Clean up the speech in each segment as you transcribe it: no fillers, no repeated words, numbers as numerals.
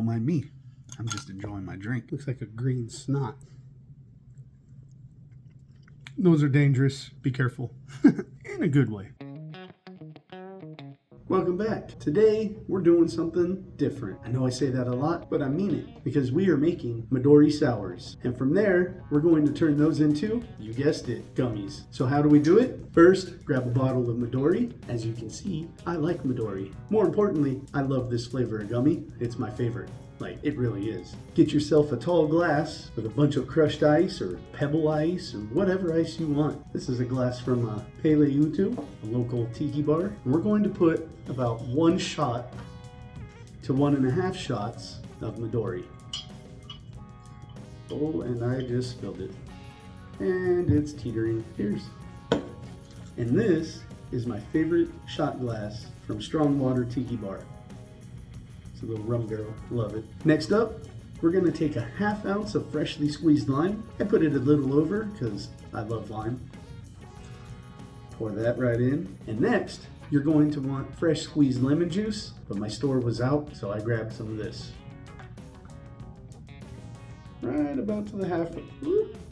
mind me. I'm just enjoying my drink. Looks like a green snot. Those are dangerous. Be careful. In a good way. Welcome back. Today, we're doing something different. I know I say that a lot, but I mean it, because we are making Midori Sours. And from there, we're going to turn those into, you guessed it, gummies. So how do we do it? First, grab a bottle of Midori. As you can see, I like Midori. More importantly, I love this flavor of gummy. It's my favorite. Like, it really is. Get yourself a tall glass with a bunch of crushed ice or pebble ice or whatever ice you want. This is a glass from Pele Utu, a local tiki bar. And we're going to put about 1 shot to 1.5 shots of Midori. Oh, and I just spilled it. And it's teetering. Here's. And this is my favorite shot glass from Strong Water Tiki Bar. It's a little rum barrel. Love it. Next up, we're going to take a 1/2 ounce of freshly squeezed lime. I put it a little over because I love lime. Pour that right in. And next, you're going to want fresh squeezed lemon juice, but my store was out, so I grabbed some of this. Right about to the half,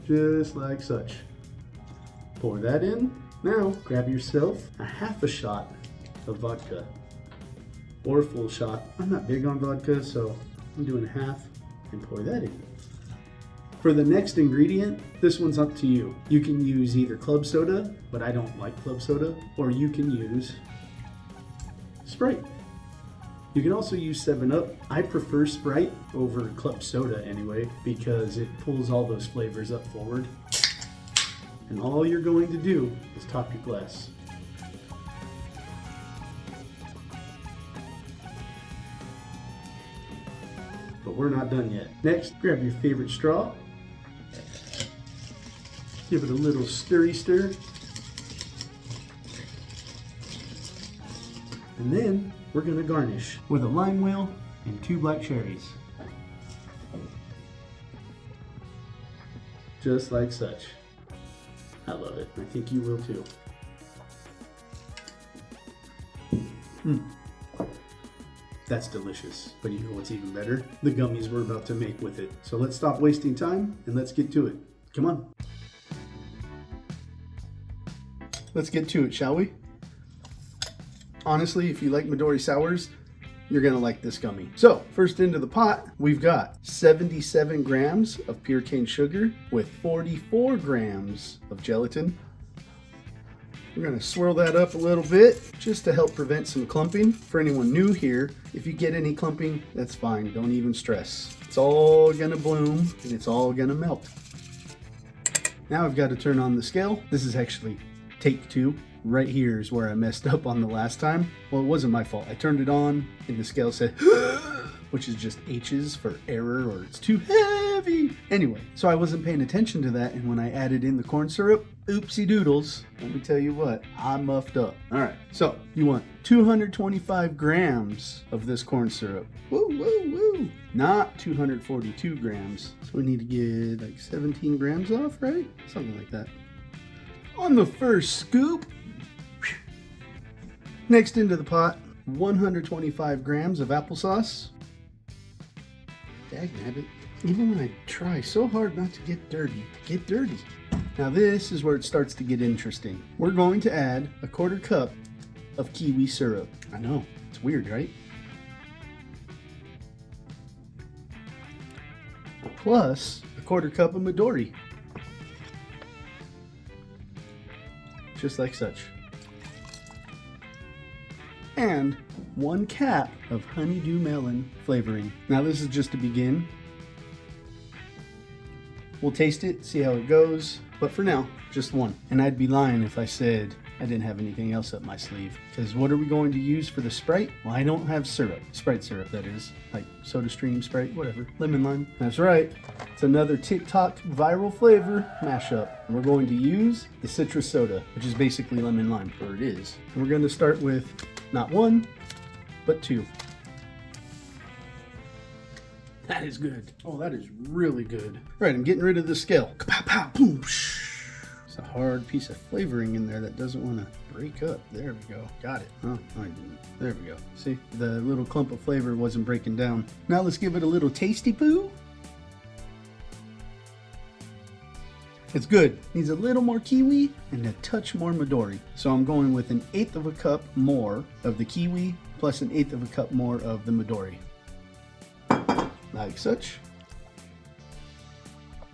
just like such. Pour that in. Now, grab yourself a 1/2 shot of vodka. Or a full shot. I'm not big on vodka, so I'm doing 1/2 and pour that in. For the next ingredient, this one's up to you. You can use either club soda, but I don't like club soda, or you can use Sprite. You can also use 7-Up. I prefer Sprite over club soda anyway, because it pulls all those flavors up forward. And all you're going to do is top your glass. But we're not done yet. Next, grab your favorite straw. Give it a little stirry stir. And then we're gonna garnish with a lime wheel and 2 black cherries. Just like such. I love it. I think you will too. That's delicious. But you know what's even better? The gummies we're about to make with it. So let's stop wasting time and let's get to it. Come on. Let's get to it, shall we? Honestly, if you like Midori Sours, you're gonna like this gummy. So, first into the pot, we've got 77 grams of pure cane sugar with 44 grams of gelatin. We're gonna swirl that up a little bit just to help prevent some clumping. For anyone new here, if you get any clumping, that's fine, don't even stress. It's all gonna bloom and it's all gonna melt. Now I've got to turn on the scale. This is actually take 2. Right here is where I messed up on the last time. Well, it wasn't my fault. I turned it on and the scale said, which is just H's for error or it's too heavy. Anyway, so I wasn't paying attention to that, and when I added in the corn syrup, oopsie doodles, let me tell you what, I muffed up. All right, so you want 225 grams of this corn syrup. Woo, woo, woo. Not 242 grams. So we need to get like 17 grams off, right? Something like that. On the first scoop, next into the pot, 125 grams of applesauce. Dagnabbit. Even when I try so hard not to get dirty, Now this is where it starts to get interesting. We're going to add a 1/4 cup of kiwi syrup. I know, it's weird, right? Plus a 1/4 cup of Midori. Just like such. And 1 cap of honeydew melon flavoring. Now this is just to begin. We'll taste it, see how it goes, but for now, just 1. And I'd be lying if I said I didn't have anything else up my sleeve. Because what are we going to use for the Sprite? Well, I don't have syrup. Sprite syrup, that is. Like SodaStream, Sprite, whatever. Lemon lime. That's right. It's another TikTok viral flavor mashup. And we're going to use the citrus soda, which is basically lemon lime, or it is. And we're going to start with not 1, but 2. That is good. Oh, that is really good. All right, I'm getting rid of the scale. Kapow, pow, boom. It's a hard piece of flavoring in there that doesn't want to break up. There we go. Got it. Oh, I didn't. There we go. See, the little clump of flavor wasn't breaking down. Now let's give it a little tasty poo. It's good. Needs a little more kiwi and a touch more Midori. So I'm going with 1/8 of a cup more of the kiwi plus 1/8 of a cup more of the Midori. Like such.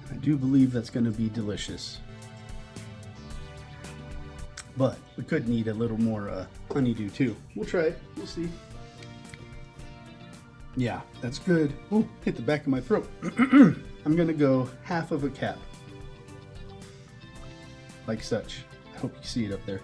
I do believe that's going to be delicious. But we could need a little more honeydew too. We'll try it. We'll see. Yeah, that's good. Oh, hit the back of my throat. I'm going to go 1/2 of a cap. Like such. I hope you see it up there.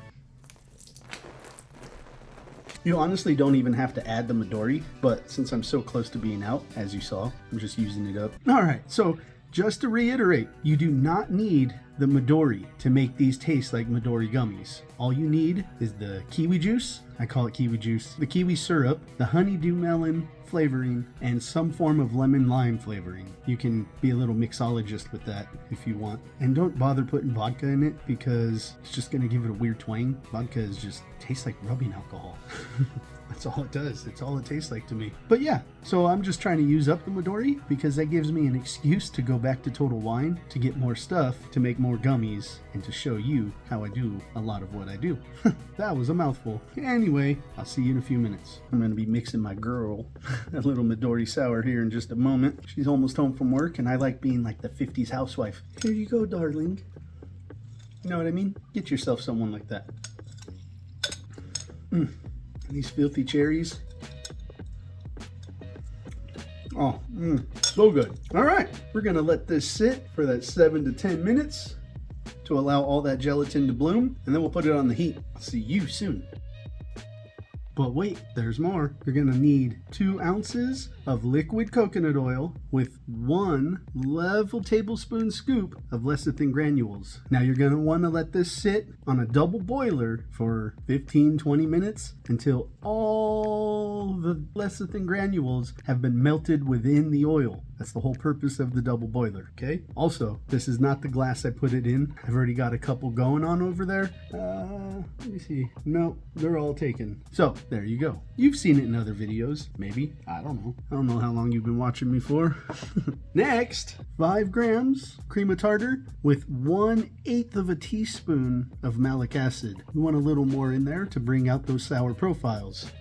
You honestly don't even have to add the Midori, but since I'm so close to being out, as you saw, I'm just using it up. Alright, so just to reiterate, you do not need the Midori to make these taste like Midori gummies. All you need is the kiwi juice, I call it kiwi juice, the kiwi syrup, the honeydew melon flavoring, and some form of lemon lime flavoring. You can be a little mixologist with that if you want. And don't bother putting vodka in it because it's just going to give it a weird twang. Vodka is just tastes like rubbing alcohol. That's all it does. It's all it tastes like to me. But yeah, so I'm just trying to use up the Midori because that gives me an excuse to go back to Total Wine to get more stuff, to make more gummies, and to show you how I do a lot of what I do. That was a mouthful. Anyway, I'll see you in a few minutes. I'm going to be mixing my girl a little Midori Sour here in just a moment. She's almost home from work and I like being like the 50s housewife. Here you go, darling. You know what I mean? Get yourself someone like that. These filthy cherries. Oh, so good. All right, we're gonna let this sit for that 7 to 10 minutes to allow all that gelatin to bloom, and then we'll put it on the heat. I'll see you soon. But wait, there's more. You're gonna need 2 ounces of liquid coconut oil with 1 level tablespoon scoop of lecithin granules. Now you're gonna wanna let this sit on a double boiler for 15-20 minutes until all the lecithin granules have been melted within the oil. That's the whole purpose of the double boiler, okay? Also, this is not the glass I put it in. I've already got a couple going on over there. Let me see. No, they're all taken. So, there you go. You've seen it in other videos, maybe. I don't know. I don't know how long you've been watching me for. Next, 5 grams cream of tartar with 1/8 of a teaspoon of malic acid. You want a little more in there to bring out those sour profiles.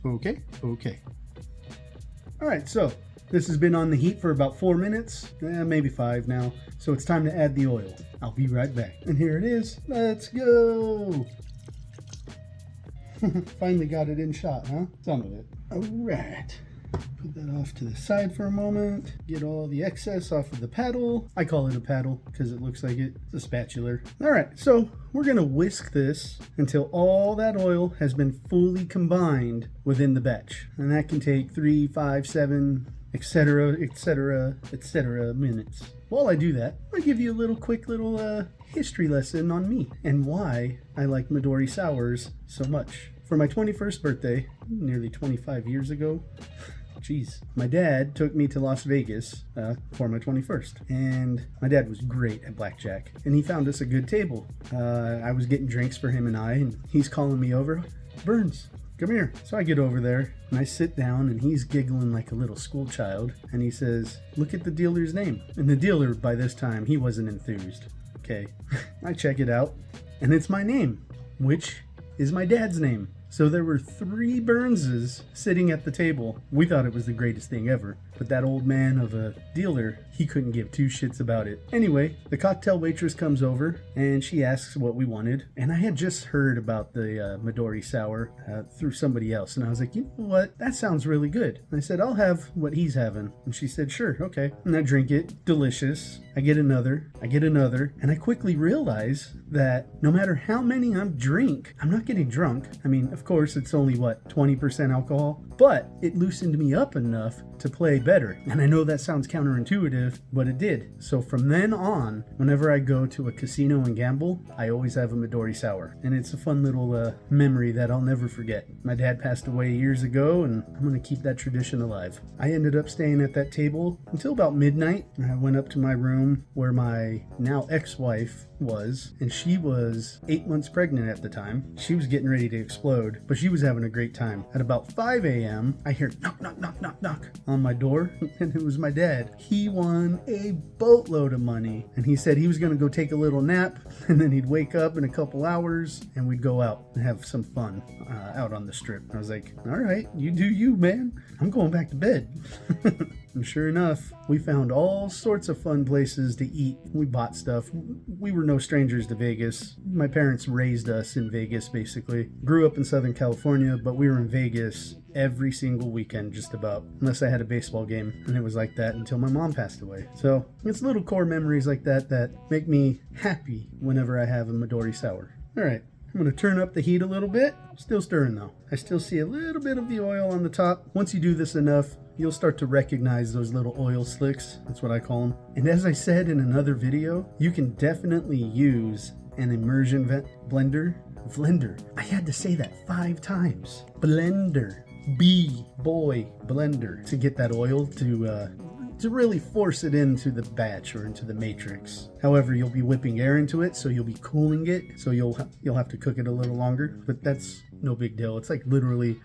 Okay? Okay. All right, so this has been on the heat for about 4 minutes, maybe 5 now. So it's time to add the oil. I'll be right back. And here it is. Let's go. Finally got it in shot, huh? Some of it. All right. Put that off to the side for a moment. Get all the excess off of the paddle. I call it a paddle because it looks like it's a spatula. All right, so we're gonna whisk this until all that oil has been fully combined within the batch. And that can take 3, 5, 7, etc., etc., etc. minutes. While I do that, I'll give you a little quick little history lesson on me and why I like Midori Sours so much. For my 21st birthday, nearly 25 years ago, jeez, my dad took me to Las Vegas for my 21st. And my dad was great at blackjack. And he found us a good table. I was getting drinks for him and he's calling me over. Burns, come here. So I get over there and I sit down and he's giggling like a little school child. And he says, look at the dealer's name. And the dealer, by this time, he wasn't enthused. Okay, I check it out and it's my name, which is my dad's name. So there were 3 Burnses sitting at the table. We thought it was the greatest thing ever, but that old man of a dealer, he couldn't give 2 shits about it. Anyway, the cocktail waitress comes over and she asks what we wanted. And I had just heard about the Midori Sour through somebody else. And I was like, you know what? That sounds really good. And I said, I'll have what he's having. And she said, sure, okay. And I drink it. Delicious. I get another. And I quickly realize that no matter how many I drink, I'm not getting drunk. I mean, of course, it's only, 20% alcohol? but it loosened me up enough to play better. And I know that sounds counterintuitive, but it did. So from then on, whenever I go to a casino and gamble, I always have a Midori Sour. And it's a fun little memory that I'll never forget. My dad passed away years ago, and I'm gonna keep that tradition alive. I ended up staying at that table until about midnight, and I went up to my room where my now ex-wife was, and she was 8 months pregnant at the time. She was getting ready to explode, but she was having a great time. At about 5 a.m., I hear knock, knock, knock, knock, knock on my door, and it was my dad. He won a boatload of money, and he said he was going to go take a little nap, and then he'd wake up in a couple hours, and we'd go out and have some fun out on the strip. I was like, all right, you do you, man. I'm going back to bed. And sure enough, we found all sorts of fun places to eat. We bought stuff. We were no strangers to Vegas. My parents raised us in Vegas, basically. Grew up in Southern California, but we were in Vegas every single weekend, just about. Unless I had a baseball game, and it was like that until my mom passed away. So it's little core memories like that that make me happy whenever I have a Midori Sour. All right. I'm going to turn up the heat a little bit. Still stirring though. I still see a little bit of the oil on the top. Once you do this enough, you'll start to recognize those little oil slicks. That's what I call them. And as I said in another video, you can definitely use an immersion blender. I had to say that 5 times. Blender. Blender. To get that oil to really force it into the batch or into the matrix. However, you'll be whipping air into it, so you'll be cooling it, so you'll have to cook it a little longer, but that's no big deal. It's like literally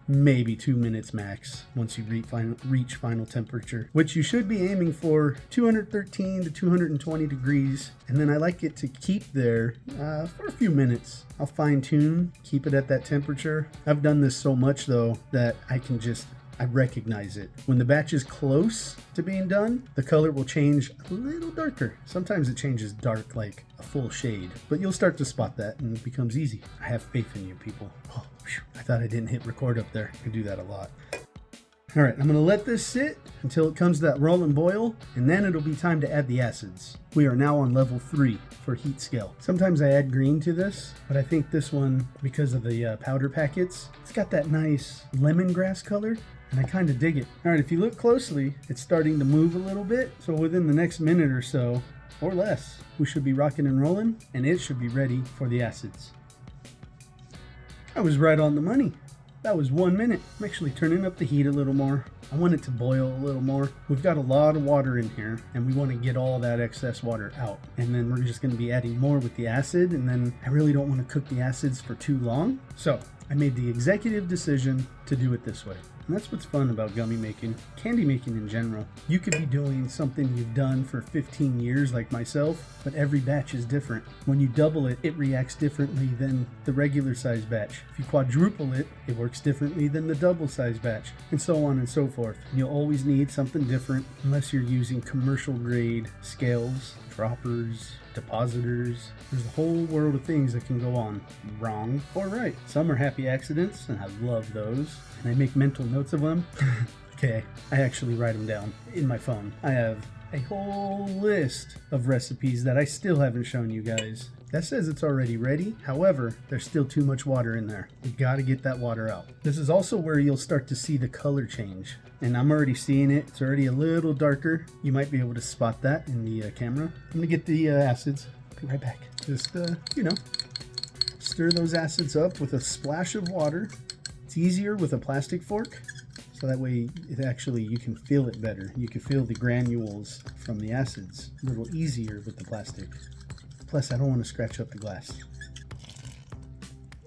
maybe 2 minutes max once you reach final temperature, which you should be aiming for 213 to 220 degrees. And then I like it to keep there for a few minutes. I'll fine tune, keep it at that temperature. I've done this so much though that I recognize it. When the batch is close to being done, the color will change a little darker. Sometimes it changes dark like a full shade, but you'll start to spot that and it becomes easy. I have faith in you people. Oh, whew. I thought I didn't hit record up there. I do that a lot. All right, I'm gonna let this sit until it comes to that roll and boil, and then it'll be time to add the acids. We are now on level 3 for heat scale. Sometimes I add green to this, but I think this one, because of the powder packets, it's got that nice lemongrass color, and I kind of dig it. All right, if you look closely, it's starting to move a little bit, so within the next minute or so, or less, we should be rocking and rolling, and it should be ready for the acids. I was right on the money. That was 1 minute. I'm actually turning up the heat a little more. I want it to boil a little more. We've got a lot of water in here, and we want to get all that excess water out. And then we're just going to be adding more with the acid, and then I really don't want to cook the acids for too long. So I made the executive decision to do it this way. And that's what's fun about gummy making, candy making in general. You could be doing something you've done for 15 years like myself, but every batch is different. When you double it, it reacts differently than the regular size batch. If you quadruple it, it works differently than the double size batch, and so on and so forth. And you'll always need something different unless you're using commercial grade scales, droppers, depositors. There's a whole world of things that can go on wrong or right. Some are happy accidents, and I love those, and I make mental notes of them. Okay, I actually write them down in my phone. I have a whole list of recipes that I still haven't shown you guys. That says it's already ready. However, there's still too much water in there. You gotta get that water out. This is also where you'll start to see the color change. And I'm already seeing it. It's already a little darker. You might be able to spot that in the camera. I'm gonna get the acids. Be right back. Just, stir those acids up with a splash of water. It's easier with a plastic fork. So that way, you can feel it better. You can feel the granules from the acids a little easier with the plastic. Plus, I don't want to scratch up the glass.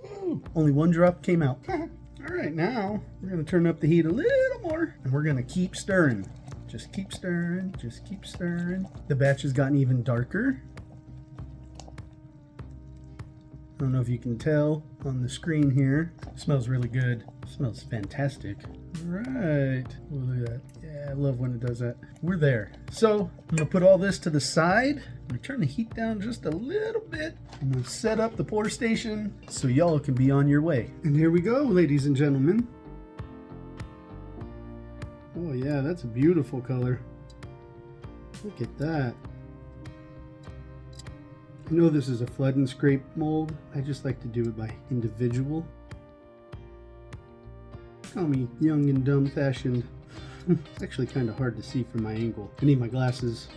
Ooh, only 1 drop came out. All right, now we're going to turn up the heat a little more, and we're going to keep stirring. Just keep stirring, just keep stirring. The batch has gotten even darker. I don't know if you can tell on the screen here. It smells really good. It smells fantastic. Right. Oh, look at that. Yeah, I love when it does that. We're there. So I'm gonna put all this to the side. I'm gonna turn the heat down just a little bit. I'm gonna set up the pour station so y'all can be on your way. And here we go, ladies and gentlemen. Oh yeah, that's a beautiful color. Look at that. I know this is a flood and scrape mold. I just like to do it by individual. Call me young and dumb fashioned. It's actually kind of hard to see from my angle. I need my glasses.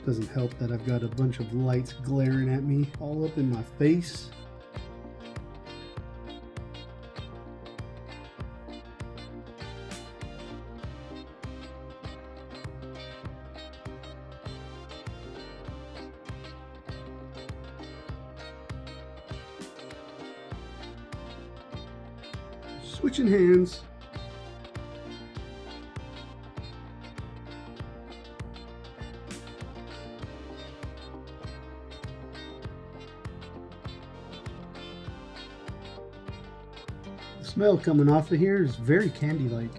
Doesn't help that I've got a bunch of lights glaring at me all up in my face. Switching hands. The smell coming off of here is very candy-like.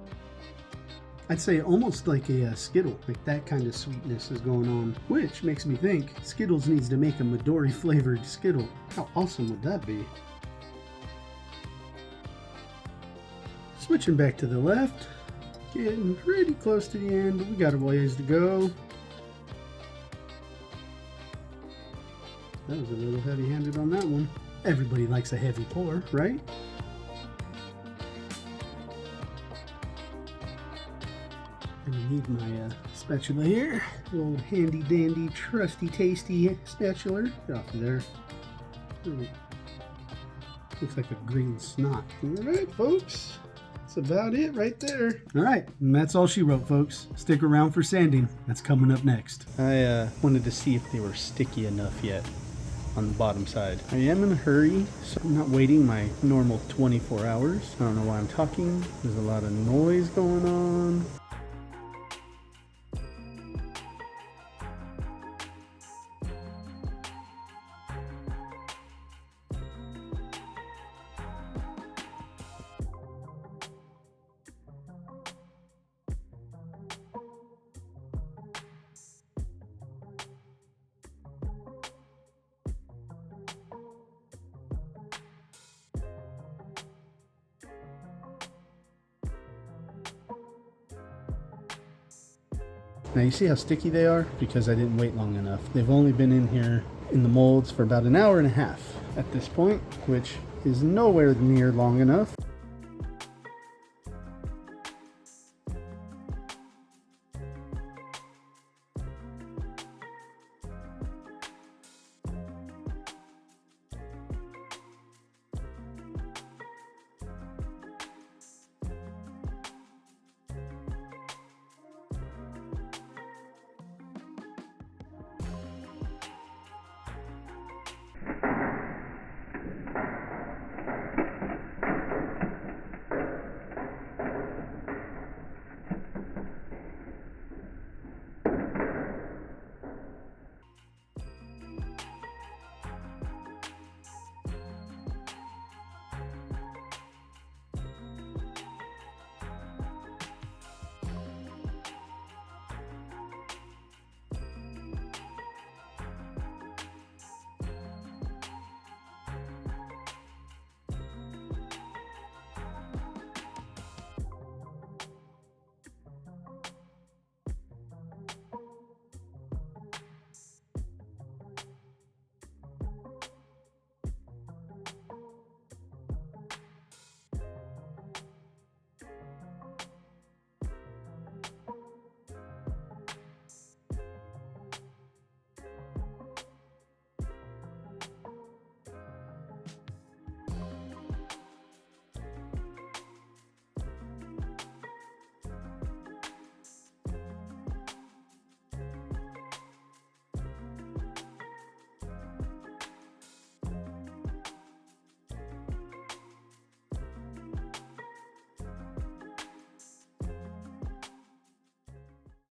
I'd say almost like a Skittle, like that kind of sweetness is going on, which makes me think Skittles needs to make a Midori flavored Skittle. How awesome would that be? Switching back to the left, getting pretty close to the end, but we got a ways to go. That was a little heavy-handed on that one. Everybody likes a heavy pour, right? Gonna need my spatula here. The old handy-dandy, trusty-tasty spatula. Get off of there. Ooh. Looks like a green snot. All right, folks. That's about it right there. All right, and that's all she wrote, folks. Stick around for sanding. That's coming up next. I wanted to see if they were sticky enough yet on the bottom side. I am in a hurry, so I'm not waiting my normal 24 hours. I don't know why I'm talking. There's a lot of noise going on. Now you see how sticky they are? Because I didn't wait long enough. They've only been in here in the molds for about an hour and a half at this point, which is nowhere near long enough.